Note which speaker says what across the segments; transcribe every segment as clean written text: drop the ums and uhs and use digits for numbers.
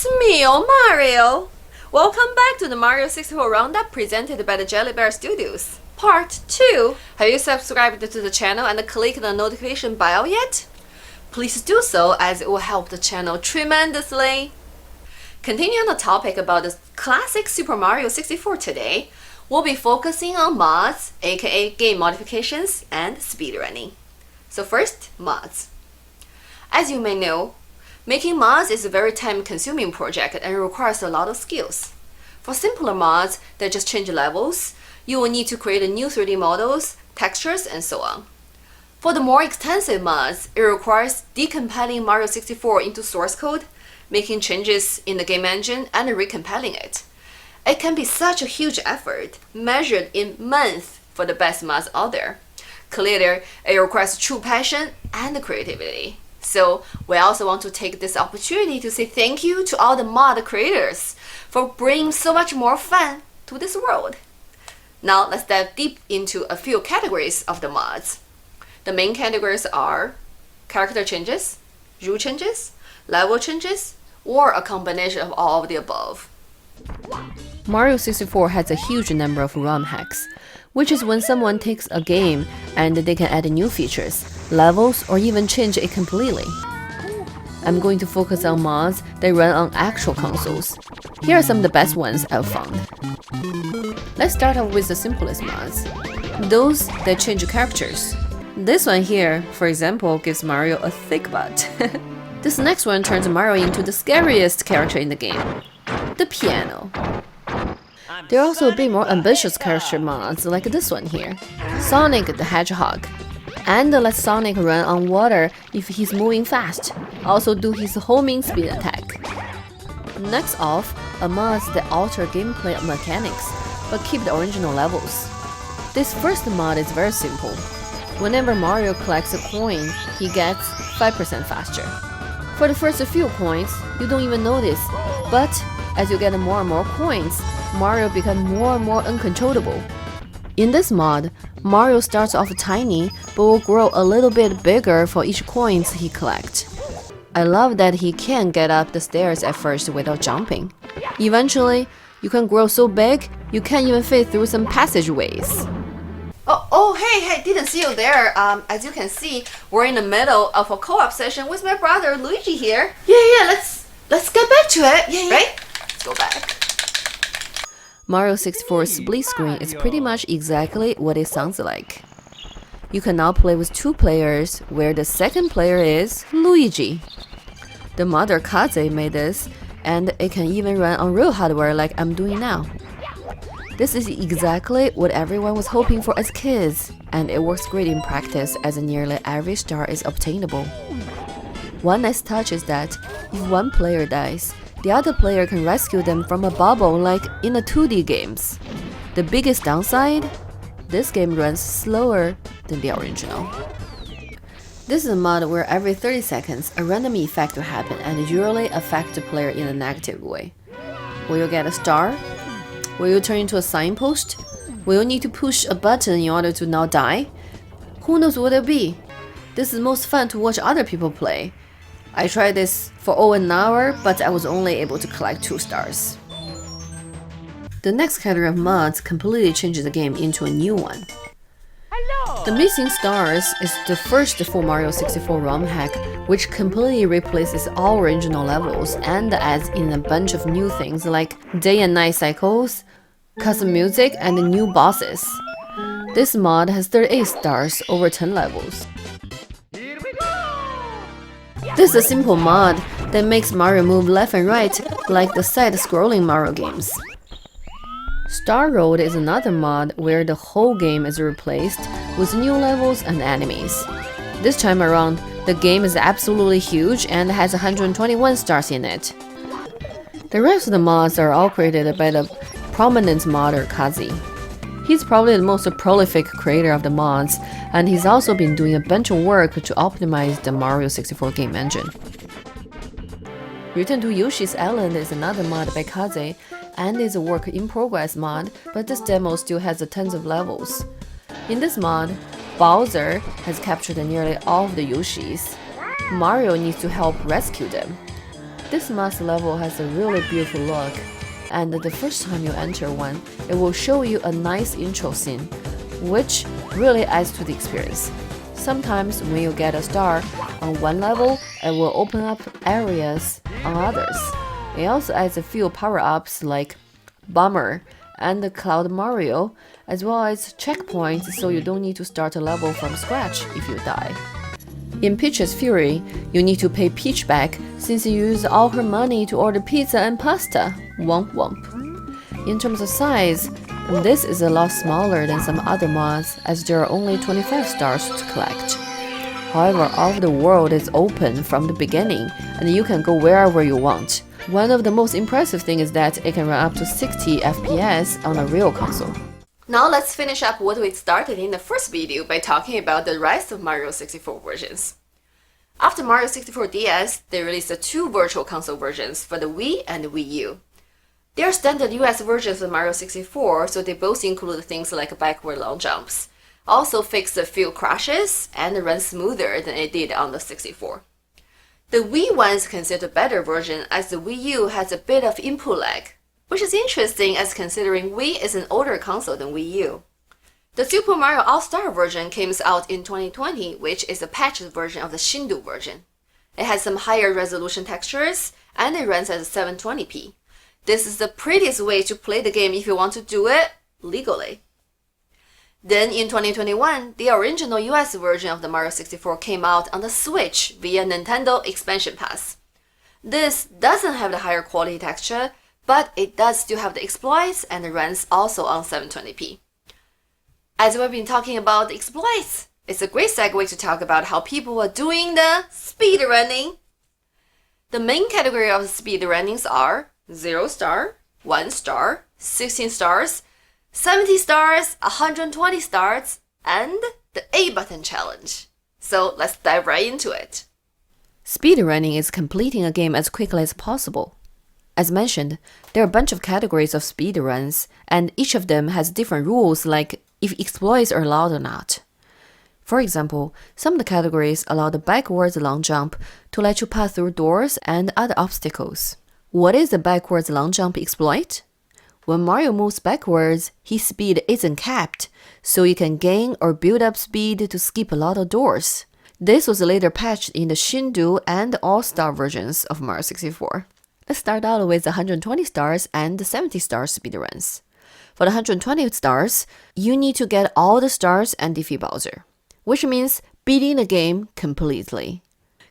Speaker 1: It's me, Mario! Welcome back to the Mario 64 Roundup presented by the Jelly Bear Studios. Part 2. Have you subscribed to the channel and clicked the notification bell yet? Please do so as it will help the channel tremendously. Continuing on the topic about the classic Super Mario 64 today, we'll be focusing on mods, aka game modifications, and speedrunning. So first, mods. As you may know, making mods is a very time-consuming project and requires a lot of skills. For simpler mods that just change levels, you will need to create new 3D models, textures, and so on. For the more extensive mods, it requires decompiling Mario 64 into source code, making changes in the game engine, and recompiling it. It can be such a huge effort, measured in months for the best mods out there. Clearly, it requires true passion and creativity. So, we also want to take this opportunity to say thank you to all the mod creators for bringing so much more fun to this world. Now, let's dive deep into a few categories of the mods. The main categories are character changes, rule changes, level changes, or a combination of all of the above.
Speaker 2: Mario 64 has a huge number of ROM hacks, which is when someone takes a game and they can add new features, levels, or even change it completely. I'm going to focus on mods that run on actual consoles. Here are some of the best ones I've found. Let's start off with the simplest mods, those that change characters. This one here, for example, gives Mario a thick butt. This next one turns Mario into the scariest character in the game, the piano. There are also a bit more ambitious character mods like this one here, Sonic the Hedgehog. And lets Sonic run on water if he's moving fast, also do his homing speed attack. Next off, a mods that alter gameplay mechanics, but keep the original levels. This first mod is very simple. Whenever Mario collects a coin, he gets 5% faster. For the first few coins, you don't even notice, but as you get more and more coins, Mario becomes more and more uncontrollable. In this mod, Mario starts off tiny, but will grow a little bit bigger for each coins he collects. I love that he can't get up the stairs at first without jumping. Eventually, you can grow so big, you can't even fit through some passageways.
Speaker 1: Hey, didn't see you there. As you can see, we're in the middle of a co-op session with my brother Luigi here. Yeah, let's get back to it. Yeah. Right? Let's go back.
Speaker 2: Mario 64's split screen is pretty much exactly what it sounds like. You can now play with 2 players, where the second player is Luigi. The modder Kaze made this, and it can even run on real hardware like I'm doing now. This is exactly what everyone was hoping for as kids, and it works great in practice as nearly every star is obtainable. One nice touch is that if one player dies, the other player can rescue them from a bubble like in the 2D games. The biggest downside? This game runs slower than the original. This is a mod where every 30 seconds a random effect will happen and usually affect the player in a negative way. Will you get a star? Will you turn into a signpost? Will you need to push a button in order to not die? Who knows what it'll be? This is most fun to watch other people play. I tried this for over an hour, but I was only able to collect 2 stars. The next category of mods completely changes the game into a new one. The Missing Stars is the first full Mario 64 ROM hack, which completely replaces all original levels and adds in a bunch of new things like day and night cycles, custom music, and new bosses. This mod has 38 stars over 10 levels. This is a simple mod that makes Mario move left and right like the side-scrolling Mario games. Star Road is another mod where the whole game is replaced with new levels and enemies. This time around, the game is absolutely huge and has 121 stars in it. The rest of the mods are all created by the prominent modder Kaze. He's probably the most prolific creator of the mods, and he's also been doing a bunch of work to optimize the Mario 64 game engine. Return to Yoshi's Island is another mod by Kaze, and is a work-in-progress mod, but this demo still has tons of levels. In this mod, Bowser has captured nearly all of the Yoshis. Mario needs to help rescue them. This mask level has a really beautiful look, and the first time you enter one, it will show you a nice intro scene, which really adds to the experience. Sometimes when you get a star on one level, it will open up areas on others. It also adds a few power-ups like Bomber and Cloud Mario, as well as checkpoints so you don't need to start a level from scratch if you die. In Peach's Fury, you need to pay Peach back since you used all her money to order pizza and pasta. Womp womp. In terms of size, this is a lot smaller than some other mods as there are only 25 stars to collect. However, all of the world is open from the beginning and you can go wherever you want. One of the most impressive things is that it can run up to 60 FPS on a real console.
Speaker 1: Now let's finish up what we started in the first video by talking about the rest of Mario 64 versions. After Mario 64 DS, they released the two virtual console versions for the Wii and the Wii U. They are standard US versions of Mario 64, so they both include things like backward long jumps, also fix a few crashes, and run smoother than it did on the 64. The Wii one is considered a better version as the Wii U has a bit of input lag, which is interesting as considering Wii is an older console than Wii U. The Super Mario All-Star version came out in 2020, which is a patched version of the Shindu version. It has some higher resolution textures, and it runs at 720p. This is the prettiest way to play the game if you want to do it legally. Then in 2021, the original US version of the Mario 64 came out on the Switch via Nintendo Expansion Pass. This doesn't have the higher quality texture, but it does still have the exploits and it runs also on 720p. As we've been talking about the exploits, it's a great segue to talk about how people are doing the speedrunning. The main category of speedrunnings are 0 star, 1 star, 16 stars, 70 stars, 120 stars, and the A button challenge. So let's dive right into it.
Speaker 2: Speedrunning is completing a game as quickly as possible. As mentioned, there are a bunch of categories of speedruns, and each of them has different rules like if exploits are allowed or not. For example, some of the categories allow the backwards long jump to let you pass through doors and other obstacles. What is the backwards long jump exploit? When Mario moves backwards, his speed isn't capped, so you can gain or build up speed to skip a lot of doors. This was later patched in the Shindu and All-Star versions of Mario 64. Let's start out with the 120 stars and the 70 stars speedruns. For the 120 stars, you need to get all the stars and defeat Bowser, which means beating the game completely.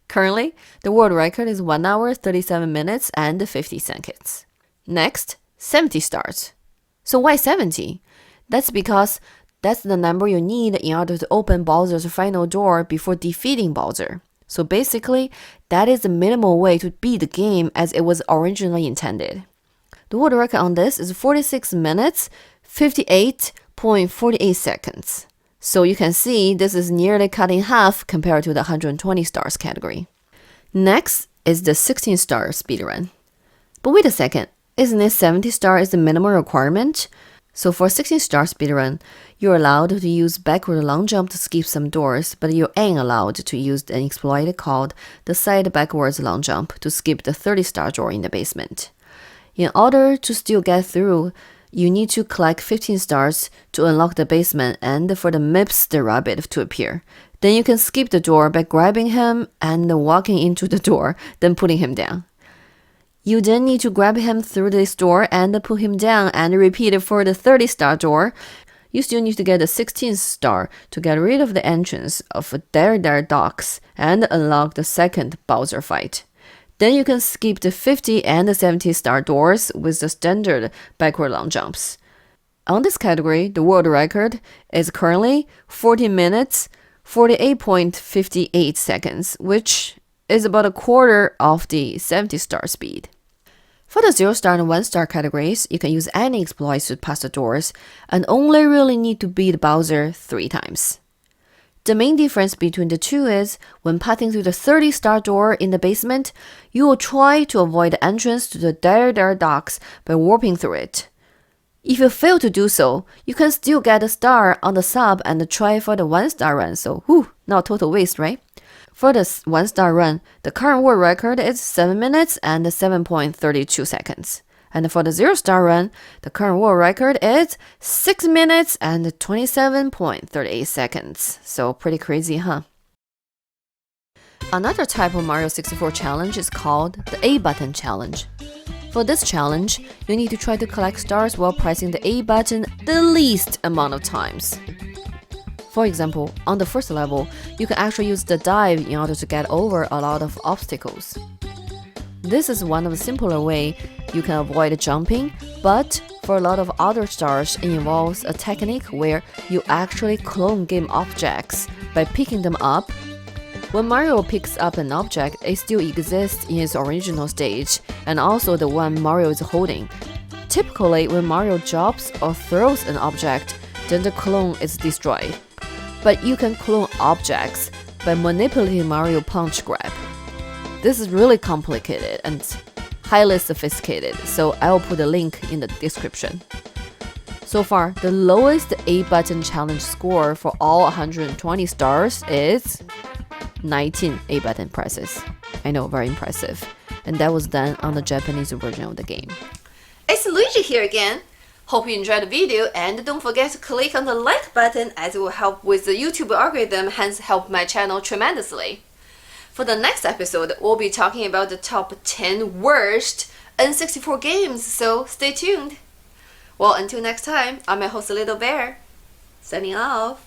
Speaker 2: Currently, the world record is 1 hour, 37 minutes, and 50 seconds. Next, 70 stars. So why 70? That's because that's the number you need in order to open Bowser's final door before defeating Bowser. So basically, that is the minimal way to beat the game as it was originally intended. The world record on this is 46 minutes, 58.48 seconds. So you can see this is nearly cut in half compared to the 120 stars category. Next is the 16 star speedrun. But wait a second, isn't it 70 stars the minimum requirement? So for 16 star speedrun, you're allowed to use backward long jump to skip some doors, but you ain't allowed to use an exploit called the side backwards long jump to skip the 30 star door in the basement. In order to still get through, you need to collect 15 stars to unlock the basement and for the Mips the rabbit to appear. Then you can skip the door by grabbing him and walking into the door, then putting him down. You then need to grab him through this door and put him down and repeat it for the 30 star door. You still need to get the 16th star to get rid of the entrance of Dare Docks and unlock the second Bowser fight. Then you can skip the 50 and the 70 star doors with the standard backward long jumps. On this category, the world record is currently 40 minutes, 48.58 seconds, which is about a quarter of the 70 star speed. For the 0 star and 1 star categories, you can use any exploits to pass the doors and only really need to beat Bowser 3 times. The main difference between the two is when passing through the 30 star door in the basement, you will try to avoid the entrance to the Dare Docks by warping through it. If you fail to do so, you can still get a star on the sub and try for the 1 star run, so not total waste, right? For the 1-star run, the current world record is 7 minutes and 7.32 seconds. And for the 0-star run, the current world record is 6 minutes and 27.38 seconds. So pretty crazy, huh? Another type of Mario 64 challenge is called the A button challenge. For this challenge, you need to try to collect stars while pressing the A button the least amount of times. For example, on the first level, you can actually use the dive in order to get over a lot of obstacles. This is one of the simpler ways you can avoid jumping, but for a lot of other stars, it involves a technique where you actually clone game objects by picking them up. When Mario picks up an object, it still exists in its original stage, and also the one Mario is holding. Typically, when Mario drops or throws an object, then the clone is destroyed. But you can clone objects by manipulating Mario punch grab. This is really complicated and highly sophisticated, so I will put a link in the description. So far, the lowest A button challenge score for all 120 stars is 19 A button presses. I know, very impressive. And that was done on the Japanese version of the game.
Speaker 1: It's Luigi here again. Hope you enjoyed the video, and don't forget to click on the like button as it will help with the YouTube algorithm, hence help my channel tremendously. For the next episode, we'll be talking about the top 10 worst N64 games, so stay tuned. Well, until next time, I'm your host Little Bear, signing off.